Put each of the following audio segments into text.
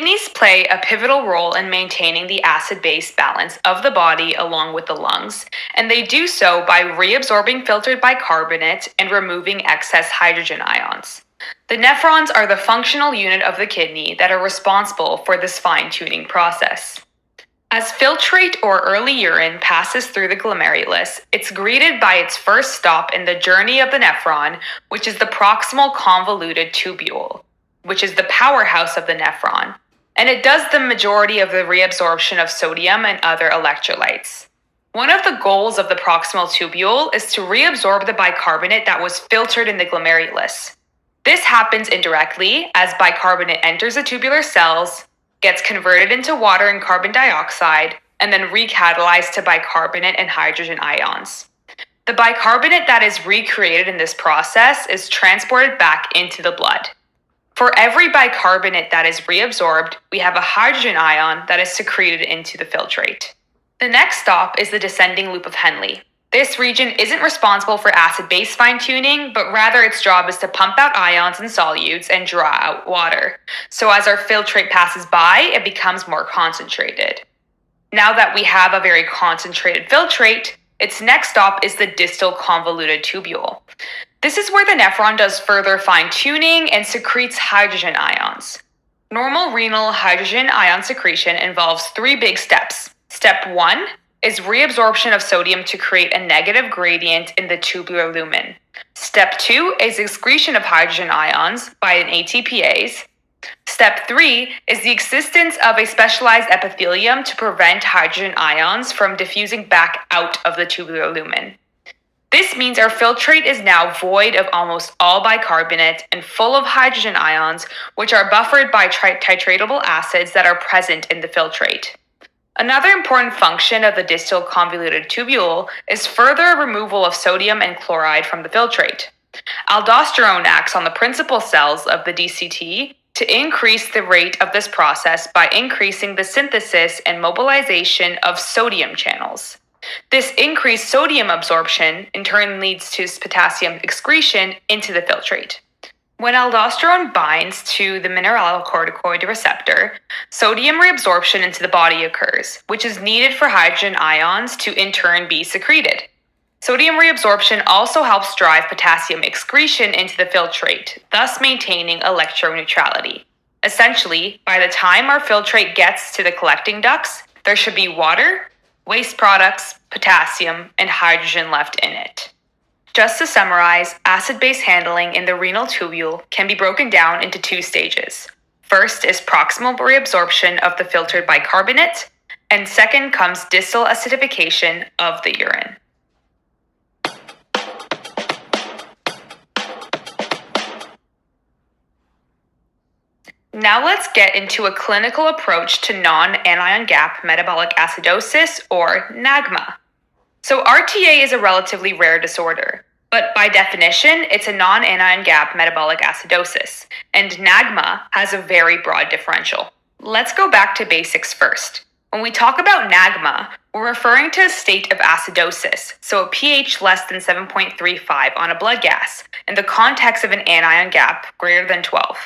kidneys play a pivotal role in maintaining the acid-base balance of the body along with the lungs, and they do so by reabsorbing filtered bicarbonate and removing excess hydrogen ions. The nephrons are the functional unit of the kidney that are responsible for this fine-tuning process. As filtrate or early urine passes through the glomerulus, it's greeted by its first stop in the journey of the nephron, which is the proximal convoluted tubule, which is the powerhouse of the nephron, and it does the majority of the reabsorption of sodium and other electrolytes. One of the goals of the proximal tubule is to reabsorb the bicarbonate that was filtered in the glomerulus. This happens indirectly as bicarbonate enters the tubular cells, gets converted into water and carbon dioxide, and then recatalyzed to bicarbonate and hydrogen ions. The bicarbonate that is recreated in this process is transported back into the blood. For every bicarbonate that is reabsorbed, we have a hydrogen ion that is secreted into the filtrate. The next stop is the descending loop of Henle. This region isn't responsible for acid-base fine-tuning, but rather its job is to pump out ions and solutes and draw out water. So as our filtrate passes by, it becomes more concentrated. Now that we have a very concentrated filtrate, its next stop is the distal convoluted tubule. This is where the nephron does further fine-tuning and secretes hydrogen ions. Normal renal hydrogen ion secretion involves 3 big steps. Step 1 is reabsorption of sodium to create a negative gradient in the tubular lumen. Step 2 is excretion of hydrogen ions by an ATPase. Step 3 is the existence of a specialized epithelium to prevent hydrogen ions from diffusing back out of the tubular lumen. This means our filtrate is now void of almost all bicarbonate and full of hydrogen ions, which are buffered by titratable acids that are present in the filtrate. Another important function of the distal convoluted tubule is further removal of sodium and chloride from the filtrate. Aldosterone acts on the principal cells of the DCT to increase the rate of this process by increasing the synthesis and mobilization of sodium channels. This increased sodium absorption in turn leads to potassium excretion into the filtrate. When aldosterone binds to the mineralocorticoid receptor, sodium reabsorption into the body occurs, which is needed for hydrogen ions to in turn be secreted. Sodium reabsorption also helps drive potassium excretion into the filtrate, thus maintaining electroneutrality. Essentially, by the time our filtrate gets to the collecting ducts, there should be water, waste products, potassium, and hydrogen left in it. Just to summarize, acid-base handling in the renal tubule can be broken down into 2 stages. First is proximal reabsorption of the filtered bicarbonate, and second comes distal acidification of the urine. Now let's get into a clinical approach to non-anion gap metabolic acidosis, or NAGMA. So RTA is a relatively rare disorder, but by definition, it's a non-anion gap metabolic acidosis, and NAGMA has a very broad differential. Let's go back to basics first. When we talk about NAGMA, we're referring to a state of acidosis, so a pH less than 7.35 on a blood gas, in the context of an anion gap greater than 12.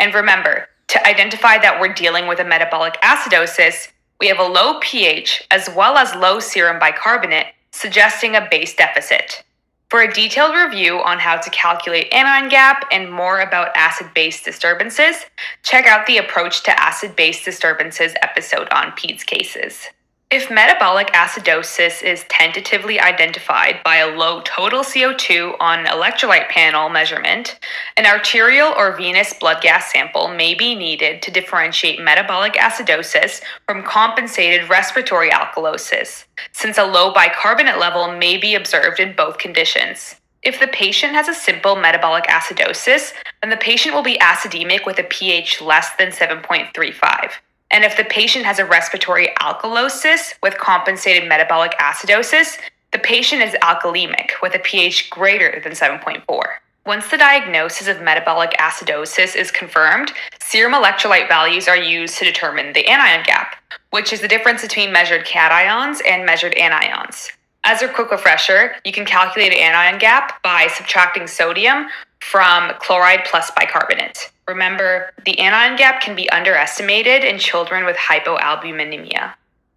And remember, to identify that we're dealing with a metabolic acidosis, we have a low pH as well as low serum bicarbonate, suggesting a base deficit. For a detailed review on how to calculate anion gap and more about acid-base disturbances, check out the Approach to Acid-Base Disturbances episode on PEDS cases. If metabolic acidosis is tentatively identified by a low total CO2 on electrolyte panel measurement, an arterial or venous blood gas sample may be needed to differentiate metabolic acidosis from compensated respiratory alkalosis, since a low bicarbonate level may be observed in both conditions. If the patient has a simple metabolic acidosis, then the patient will be acidemic with a pH less than 7.35. And if the patient has a respiratory alkalosis with compensated metabolic acidosis, the patient is alkalemic with a pH greater than 7.4. Once the diagnosis of metabolic acidosis is confirmed, serum electrolyte values are used to determine the anion gap, which is the difference between measured cations and measured anions. As a quick refresher, you can calculate an anion gap by subtracting sodium from chloride plus bicarbonate. Remember, the anion gap can be underestimated in children with hypoalbuminemia.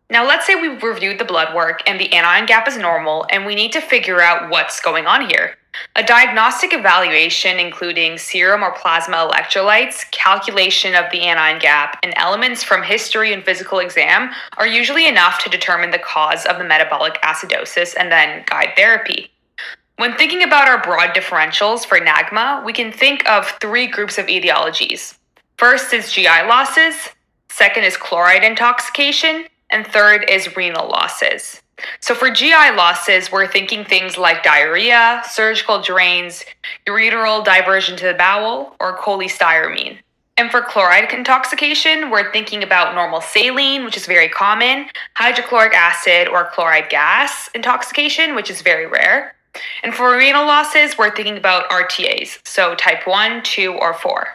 Now, let's say we've reviewed the blood work and the anion gap is normal, and we need to figure out what's going on here. A diagnostic evaluation, including serum or plasma electrolytes, calculation of the anion gap, and elements from history and physical exam, are usually enough to determine the cause of the metabolic acidosis and then guide therapy. When thinking about our broad differentials for NAGMA, we can think of three groups of etiologies. First is GI losses, second is chloride intoxication, and third is renal losses. So for GI losses, we're thinking things like diarrhea, surgical drains, ureteral diversion to the bowel, or cholestyramine. And for chloride intoxication, we're thinking about normal saline, which is very common, hydrochloric acid or chloride gas intoxication, which is very rare. And for renal losses, we're thinking about RTAs, so type 1, 2, or 4.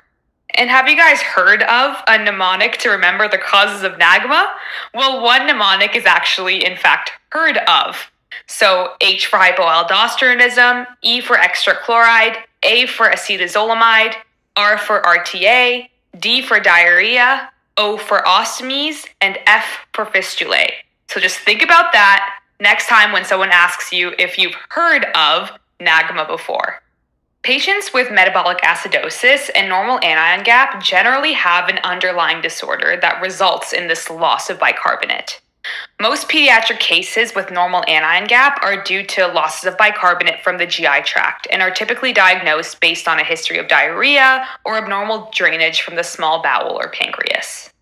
And have you guys heard of a mnemonic to remember the causes of NAGMA? Well, one mnemonic is actually, in fact, heard of. So H for hypoaldosteronism, E for extra chloride, A for acetazolamide, R for RTA, D for diarrhea, O for ostomies, and F for fistulae. So just think about that next time when someone asks you if you've heard of NAGMA before. Patients with metabolic acidosis and normal anion gap generally have an underlying disorder that results in this loss of bicarbonate. Most pediatric cases with normal anion gap are due to losses of bicarbonate from the GI tract and are typically diagnosed based on a history of diarrhea or abnormal drainage from the small bowel or pancreas.